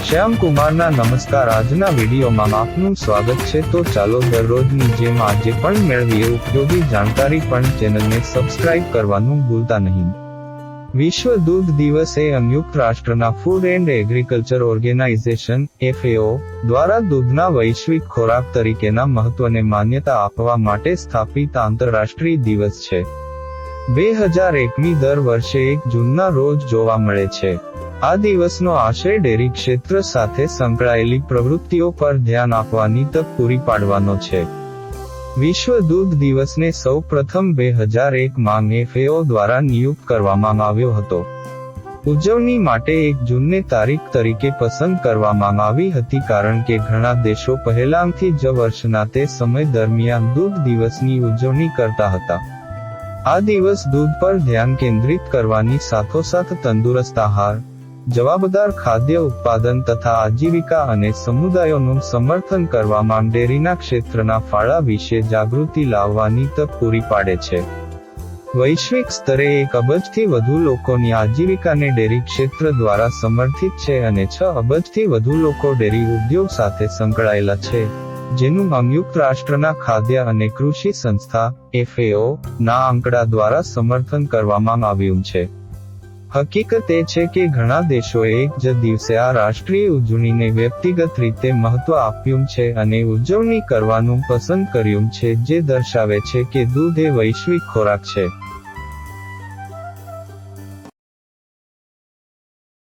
શ્યામ કુમારના નમસ્કાર. આજના વિડીયોમાં આપનું સ્વાગત છે. તો ચાલો દરરોજની જેમ આજે પણ મેળવીએ ઉપયોગી જાણકારી, પણ ચેનલને સબસ્ક્રાઇબ કરવાનું ભૂલતા નહીં. વિશ્વ દૂધ દિવસ એ સંયુક્ત રાષ્ટ્રના food and agriculture organisation FAO દ્વારા દૂધના વૈશ્વિક ખોરાક તરીકેના મહત્વને માન્યતા આપવા માટે સ્થાપિત આંતરરાષ્ટ્રીય દિવસ છે. 2001મી દર વર્ષે 1 જૂનના રોજ જોવા મળે છે. આ દિવસનો આશય ડેરી ક્ષેત્ર સાથે સંકળાયેલી પ્રવૃત્તિઓ પર ધ્યાન આપવાની તક પૂરી પાડવાનો છે. વિશ્વ દૂધ દિવસને સૌ પ્રથમ 2001માં FAO દ્વારા નિયુક્ત કરવામાં આવ્યો હતો. ઉજવણી માટે 1 જૂનને તારીખ તરીકે પસંદ કરવામાં આવી હતી કારણ કે ઘણા દેશો પહેલાંથી જ વર્ષના તે સમય દરમિયાન દૂધ દિવસની ઉજવણી કરતા હતા. આ દિવસ દૂધ પર ધ્યાન કેન્દ્રિત કરવાની સાથોસાથ તંદુરસ્ત આહાર, જવાબદાર ખાદ્ય ઉત્પાદન તથા આજીવિકા અને સમુદાયોનું સમર્થન કરવામાં ડેરીના ક્ષેત્રના ફાળા વિશે જાગૃતિ લાવવાની તક પૂરી પાડે છે. વૈશ્વિક સ્તરે 1 અબજથી વધુ લોકોની આજીવિકાને ડેરી ક્ષેત્ર દ્વારા સમર્થિત છે અને 6 અબજથી વધુ લોકો ડેરી ઉદ્યોગ સાથે સંકળાયેલા છે, જેનું સંયુક્ત રાષ્ટ્રના ખાદ્ય અને કૃષિ સંસ્થા FAO ના આંકડા દ્વારા સમર્થન કરવામાં આવ્યું છે. હકીકત એ છે કે ઘણા દેશોએ એક જ દિવસે આ રાષ્ટ્રીય ઉજવણીને વ્યક્તિગત રીતે મહત્વ આપ્યું છે અને ઉજવણી કરવાનું પસંદ કર્યું છે, જે દર્શાવે છે કે દૂધ એ વૈશ્વિક ખોરાક છે.